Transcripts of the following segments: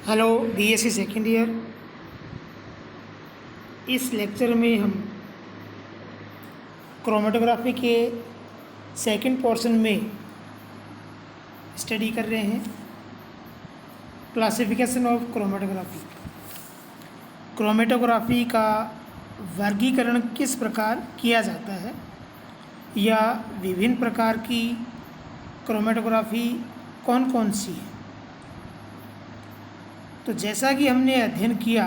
Hello BSc second year. इस lecture में हम क्रोमेटोग्राफी के सेकंड पोर्शन में स्टडी कर रहे हैं क्लासिफिकेशन ऑफ क्रोमेटोग्राफी। क्रोमेटोग्राफी का वर्गीकरण किस प्रकार किया जाता है या विभिन्न प्रकार की क्रोमेटोग्राफी कौन कौन सी है। तो जैसा कि हमने अध्ययन किया,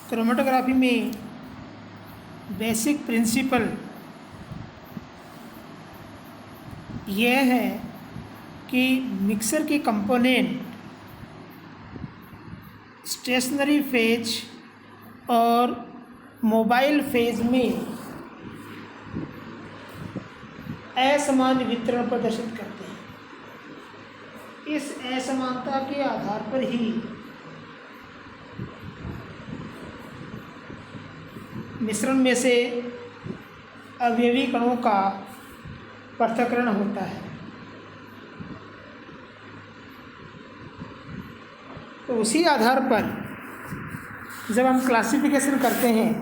क्रोमेटोग्राफी में बेसिक प्रिंसिपल यह है कि मिक्सर के कंपोनेंट स्टेशनरी फेज और मोबाइल फेज में असमान वितरण प्रदर्शित करते हैं। इस असमानता के आधार पर ही मिश्रण में से अवयवी कणों का पृथक्करण होता है। तो उसी आधार पर जब हम क्लासिफिकेशन करते हैं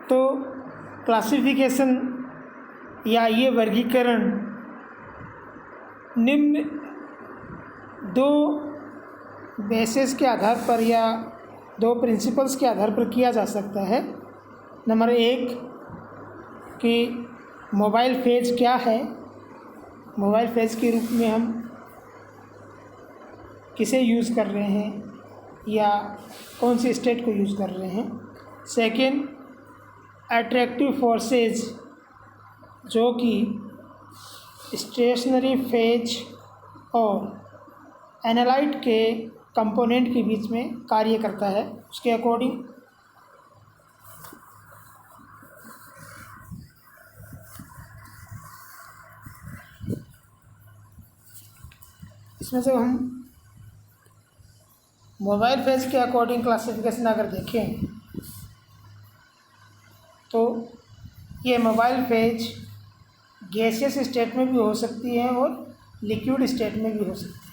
तो क्लासिफिकेशन या ये वर्गीकरण निम्न दो बेसिस के आधार पर या दो प्रिंसिपल्स के आधार पर किया जा सकता है। नंबर एक कि मोबाइल फेज क्या है, मोबाइल फेज के रूप में हम किसे यूज़ कर रहे हैं या कौन सी स्टेट को यूज़ कर रहे हैं। सेकंड, अट्रैक्टिव फोर्सेस जो कि स्टेशनरी फेज और एनालाइट के कंपोनेंट के बीच में कार्य करता है, उसके अकॉर्डिंग इसमें से हम मोबाइल फेज के अकॉर्डिंग क्लासिफिकेशन अगर देखें तो ये मोबाइल फेज गैसियस स्टेट में भी हो सकती है और लिक्विड स्टेट में भी हो सकती है।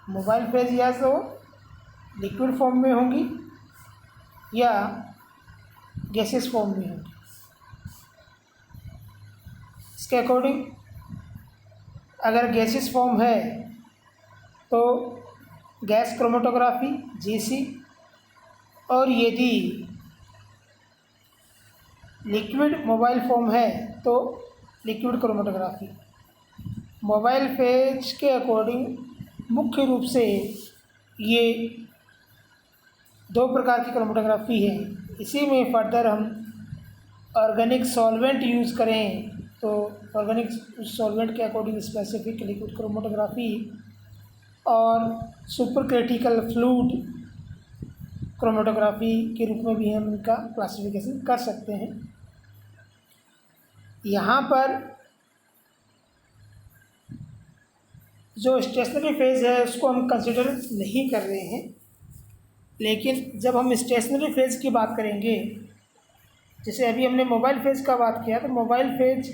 मोबाइल फेज या तो लिक्विड फॉर्म में होंगी या गैसियस फॉर्म में होंगी। इसके अकॉर्डिंग अगर गैसियस फॉर्म है तो गैस क्रोमेटोग्राफी जीसी, और यदि लिक्विड मोबाइल फॉर्म है तो लिक्विड क्रोमेटोग्राफी। मोबाइल फेज के अकॉर्डिंग मुख्य रूप से ये दो प्रकार की क्रोमेटोग्राफी है। इसी में फर्दर हम ऑर्गेनिक सॉल्वेंट यूज़ करें तो ऑर्गेनिक सॉल्वेंट के अकॉर्डिंग स्पेसिफिक लिक्विड क्रोमेटोग्राफी और सुपर क्रिटिकल फ्लूइड क्रोमेटोग्राफी के रूप में भी हम इनका क्लासिफिकेशन कर सकते हैं। यहाँ पर जो स्टेशनरी फेज है उसको हम कंसिडर नहीं कर रहे हैं, लेकिन जब हम स्टेशनरी फेज की बात करेंगे, जैसे अभी हमने मोबाइल फेज का बात किया, तो मोबाइल फेज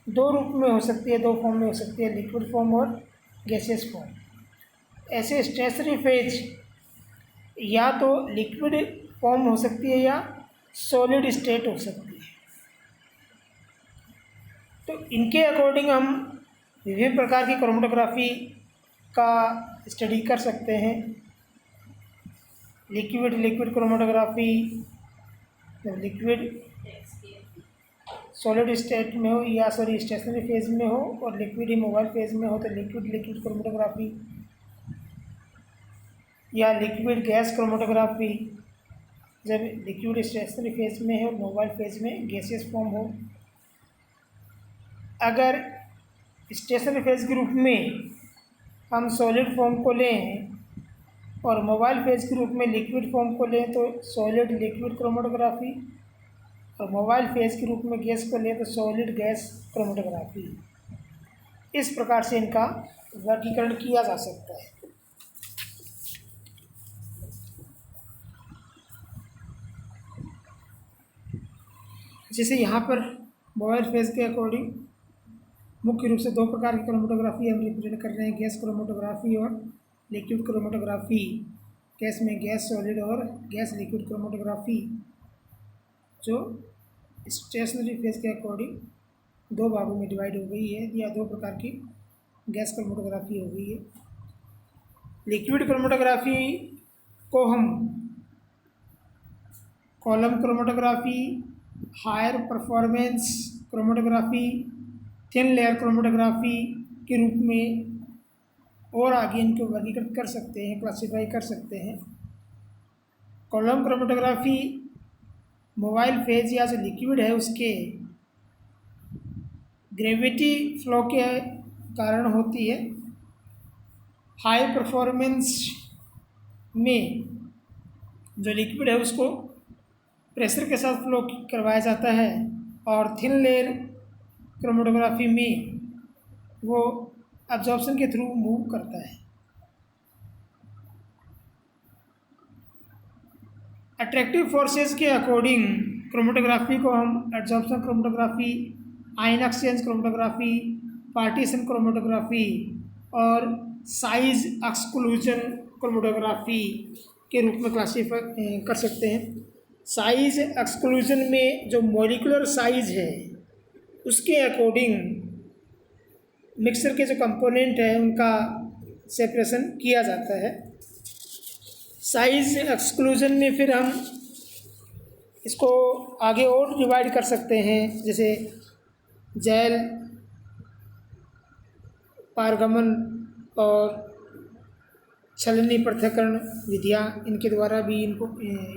दो रूप में हो सकती है, दो फॉर्म में हो सकती है, लिक्विड फॉर्म और गैसियस फॉर्म। ऐसे स्टेशनरी फेज या तो लिक्विड फॉर्म हो सकती है या सॉलिड स्टेट हो सकती है। तो इनके अकॉर्डिंग हम विभिन्न प्रकार की क्रोमेटोग्राफी का स्टडी कर सकते हैं। लिक्विड क्रोमेटोग्राफी जब लिक्विड सॉलिड स्टेट में हो या स्टेशनरी फेज में हो और लिक्विड ही मोबाइल फेज में हो तो लिक्विड क्रोमेटोग्राफी, या लिक्विड गैस क्रोमेटोग्राफी जब लिक्विड स्टेशनरी फेज में है और मोबाइल फेज में गैसियस फॉर्म हो। अगर स्टेशनरी फेज के रूप में हम सॉलिड फॉर्म को लें और मोबाइल फेज के रूप में लिक्विड फॉर्म को लें तो सॉलिड लिक्विड क्रोमेटोग्राफी, और मोबाइल फेज के रूप में गैस को लें तो सॉलिड गैस क्रोमेटोग्राफी। इस प्रकार से इनका वर्गीकरण किया जा सकता है। जैसे यहाँ पर मोबाइल फेज के अकॉर्डिंग मुख्य रूप से दो प्रकार की क्रोमेटोग्राफी हम रिप्रेजेंट कर रहे हैं, गैस क्रोमेटोग्राफी और लिक्विड क्रोमेटोग्राफी, गैस में गैस सॉलिड और गैस लिक्विड क्रोमेटोग्राफी जो स्टेशनरी फेज के अकॉर्डिंग दो भागों में डिवाइड हो गई है, या दो प्रकार की गैस क्रोमेटोग्राफी हो गई है। लिक्विड क्रोमेटोग्राफी को हम column chromatography, higher performance chromatography, thin layer chromatography के रूप में और आगे इनको वर्गीकृत कर सकते हैं, क्लासिफाई कर सकते हैं। कॉलम क्रोमेटोग्राफी मोबाइल फेज या जो लिक्विड है उसके ग्रेविटी फ्लो के कारण होती है। हाई परफॉर्मेंस में जो लिक्विड है उसको प्रेशर के साथ फ्लो करवाया जाता है, और थिन लेयर क्रोमेटोग्राफी में वो एब्जॉर्प्शन के थ्रू मूव करता है। अट्रैक्टिव फोर्सेस के अकॉर्डिंग क्रोमेटोग्राफी को हम absorption chromatography, ion exchange chromatography, partition chromatography और साइज एक्सक्लूजन क्रोमेटोग्राफी के रूप में क्लासीफाई कर सकते हैं। साइज एक्सक्लूजन में जो मॉलिक्यूलर साइज है उसके अकॉर्डिंग मिक्सर के जो कंपोनेंट है उनका सेपरेशन किया जाता है। साइज एक्सक्लूजन में फिर हम इसको आगे और डिवाइड कर सकते हैं, जैसे जेल, पारगमन और छलनी पृथक्करण विधियाँ, इनके द्वारा भी इनको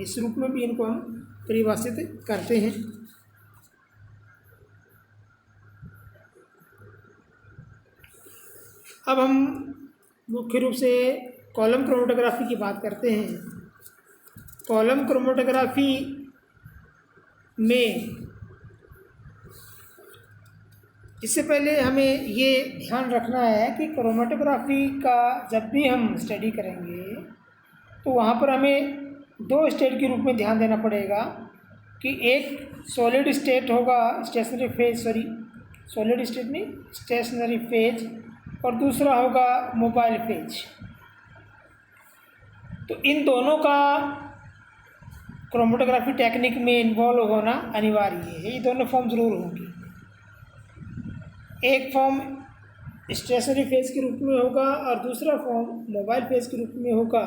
इस रूप में भी इनको हम परिभाषित करते हैं। अब हम मुख्य रूप से कॉलम क्रोमेटोग्राफी की बात करते हैं। कॉलम क्रोमेटोग्राफी में इससे पहले हमें ये ध्यान रखना है कि क्रोमेटोग्राफी का जब भी हम स्टडी करेंगे तो वहाँ पर हमें दो स्टेट के रूप में ध्यान देना पड़ेगा कि एक सॉलिड स्टेट होगा, स्टेशनरी फेज, सॉलिड स्टेट नहीं, स्टेशनरी फेज, और दूसरा होगा मोबाइल फेज। तो इन दोनों का क्रोमेटोग्राफी टेक्निक में इन्वॉल्व होना अनिवार्य है। ये दोनों फॉर्म ज़रूर होंगी। एक फॉर्म स्टेशनरी फेज के रूप में होगा और दूसरा फॉर्म मोबाइल फेज के रूप में होगा,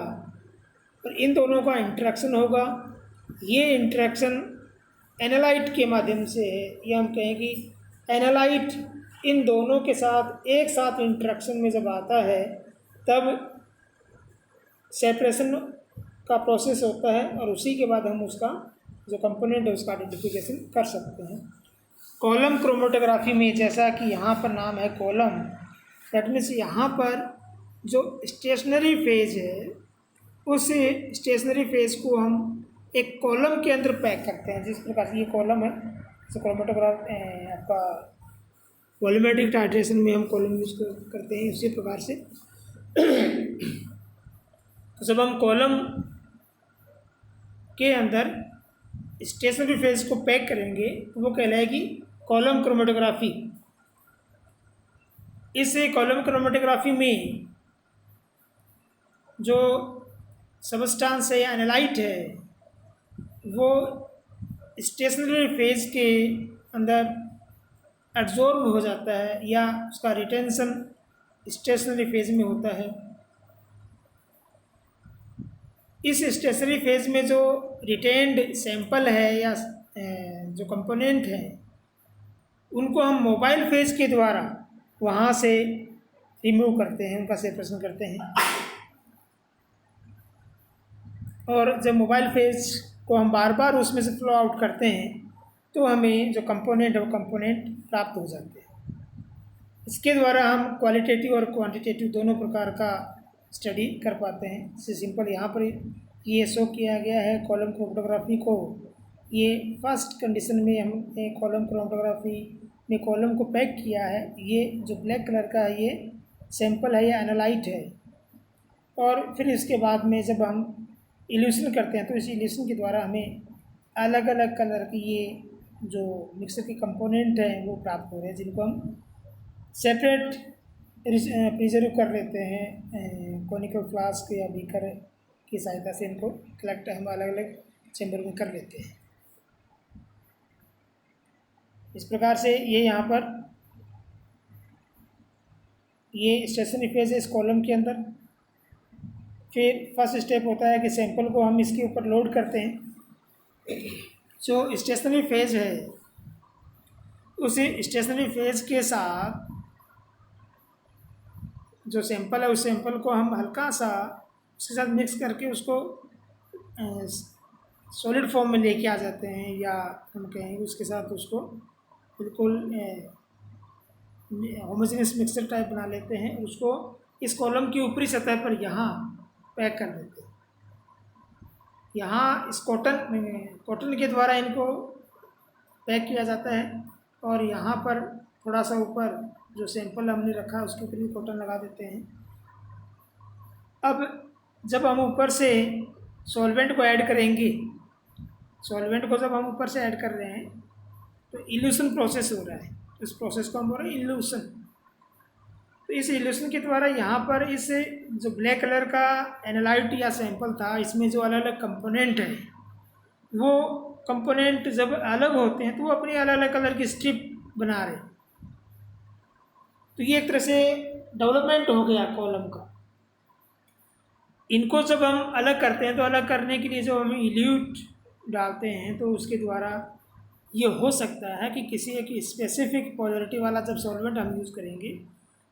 और इन दोनों का इंटरेक्शन होगा। ये इंटरेक्शन एनालाइट के माध्यम से है, या हम कहें कि एनालाइट इन दोनों के साथ एक साथ इंटरेक्शन में जब आता है तब सेपरेशन का प्रोसेस होता है, और उसी के बाद हम उसका जो कंपोनेंट है उसका आइडेंटिफिकेशन कर सकते हैं। कॉलम क्रोमेटोग्राफी में जैसा कि यहाँ पर नाम है कॉलम, दैट मीन्स यहाँ पर जो स्टेशनरी फेज है उस स्टेशनरी फेज को हम एक कॉलम के अंदर पैक करते हैं। जिस प्रकार से ये कॉलम है, तो क्रोमेटोग्राफ आपका वॉल्यूमेट्रिक टाइट्रेशन में हम कॉलम यूज़ करते हैं, उसी प्रकार से। तो जब हम कॉलम के अंदर स्टेशनरी फेज को पैक करेंगे तो वो कहलाएगी कॉलम क्रोमेटोग्राफी। इस कॉलम क्रोमेटोग्राफी में जो सबस्टांस है या एनालाइट है वो स्टेशनरी फेज के अंदर एब्जॉर्ब हो जाता है, या उसका रिटेंशन स्टेशनरी फेज में होता है। इस स्टेशनरी फेज में जो रिटेन्ड सैंपल है या जो कंपोनेंट है उनको हम मोबाइल फेज के द्वारा वहाँ से रिमूव करते हैं, उनका सेपरेशन करते हैं। और जब मोबाइल फेज को हम बार बार उसमें से फ्लो आउट करते हैं तो हमें जो कंपोनेंट है वो कंपोनेंट प्राप्त हो जाते हैं। इसके द्वारा हम क्वालिटेटिव और क्वांटिटेटिव दोनों प्रकार का स्टडी कर पाते हैं। इससे सिंपल यहाँ पर ये शो किया गया है कॉलम क्रोमेटोग्राफी को। ये फर्स्ट कंडीशन में हमने कॉलम क्रोमेटोग्राफी में कॉलम को पैक किया है। ये जो ब्लैक कलर का है ये सैंपल है या एनालाइट है, और फिर इसके बाद में जब हम इल्यूशन करते हैं तो इस इल्यूशन के द्वारा हमें अलग अलग कलर की ये जो मिक्सर के कंपोनेंट हैं वो प्राप्त हो रहे हैं, जिनको हम सेपरेट प्रिजर्व कर लेते हैं कॉनिकल फ्लास्क या बीकर की सहायता से। इनको कलेक्ट हम अलग अलग चैम्बर में कर लेते हैं। इस प्रकार से ये यहाँ पर ये स्टेशनरी फेज है इस कॉलम के अंदर। फिर फर्स्ट स्टेप होता है कि सैंपल को हम इसके ऊपर लोड करते हैं। जो स्टेशनरी फेज है उस स्टेशनरी फेज के साथ जो सैंपल है उस सैंपल को हम हल्का सा उसके साथ मिक्स करके उसको सॉलिड फॉर्म में लेके आ जाते हैं, या हम कहेंगे उसके साथ उसको बिल्कुल होमोजेनियस मिक्सर टाइप बना लेते हैं। उसको इस कॉलम की ऊपरी सतह पर यहाँ पैक कर देते हैं। यहाँ इस कॉटन के द्वारा इनको पैक किया जाता है और यहाँ पर थोड़ा सा ऊपर जो सैंपल हमने रखा है उसके ऊपर भी कॉटन लगा देते हैं। अब जब हम ऊपर से सॉल्वेंट को ऐड करेंगे, सॉल्वेंट को जब हम ऊपर से ऐड कर रहे हैं तो इल्यूशन प्रोसेस हो रहा है। इस प्रोसेस को हम बोल रहे हैं इल्यूशन। तो इस इल्यूशन के द्वारा यहाँ पर इस जो ब्लैक कलर का एनालाइट या सैंपल था इसमें जो अलग अलग कंपोनेंट है वो कंपोनेंट जब अलग होते हैं तो वो अपनी अलग अलग कलर की स्ट्रिप बना रहे हैं। तो ये एक तरह से डेवलपमेंट हो गया कॉलम का। इनको जब हम अलग करते हैं तो अलग करने के लिए जो हम इल्यूट डालते हैं तो उसके द्वारा ये हो सकता है कि किसी एक स्पेसिफिक पोलैरिटी वाला जब सॉल्वेंट हम यूज़ करेंगे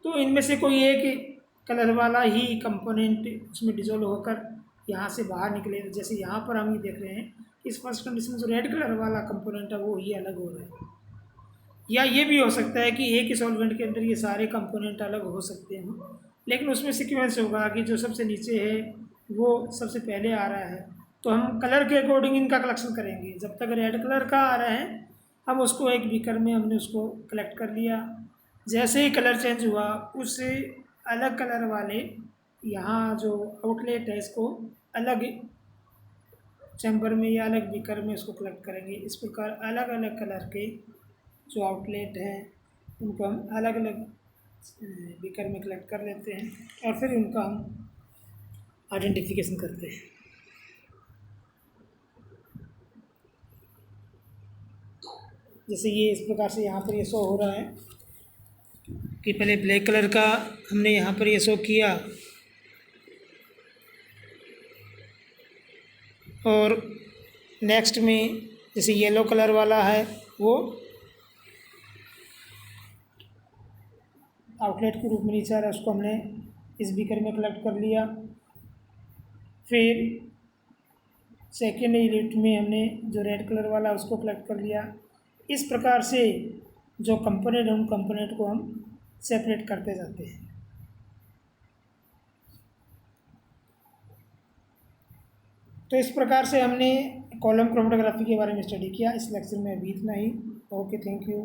तो इनमें से कोई एक कलर वाला ही कंपोनेंट उसमें डिजोल्व होकर यहाँ से बाहर निकले। जैसे यहाँ पर हम ये देख रहे हैं इस फर्स्ट कंडीशन में जो रेड कलर वाला कंपोनेंट है वो ही अलग हो रहा है। या ये भी हो सकता है कि एक ही सॉल्वेंट के अंदर ये सारे कंपोनेंट अलग हो सकते हैं, लेकिन उसमें सीक्वेंस होगा कि जो सबसे नीचे है वो सबसे पहले आ रहा है। तो हम कलर के अकॉर्डिंग इनका कलेक्शन करेंगे। जब तक रेड कलर का आ रहा है हम उसको एक बीकर में हमने उसको कलेक्ट कर लिया। जैसे ही कलर चेंज हुआ उससे अलग कलर वाले यहाँ जो आउटलेट है इसको अलग चैम्बर में या अलग बीकर में उसको कलेक्ट करेंगे। इस प्रकार अलग अलग कलर के जो आउटलेट हैं उनको हम अलग अलग बीकर में कलेक्ट कर लेते हैं और फिर उनका हम आइडेंटिफिकेशन करते हैं। जैसे ये इस प्रकार से यहाँ पर ये शो हो रहा है कि पहले ब्लैक कलर का हमने यहाँ पर ये शो किया और नेक्स्ट में जैसे येलो कलर वाला है वो आउटलेट के रूप में नीचे आ रहा है, उसको हमने इस बीकर में कलेक्ट कर लिया। फिर सेकेंड यूनिट में हमने जो रेड कलर वाला उसको कलेक्ट कर लिया। इस प्रकार से जो कंपोनेंट है उन कंपोनेंट को हम सेपरेट करते जाते हैं। तो इस प्रकार से हमने कॉलम क्रोमेटोग्राफी के बारे में स्टडी किया। इस लेक्चर में अभी इतना ही। Okay, thank you.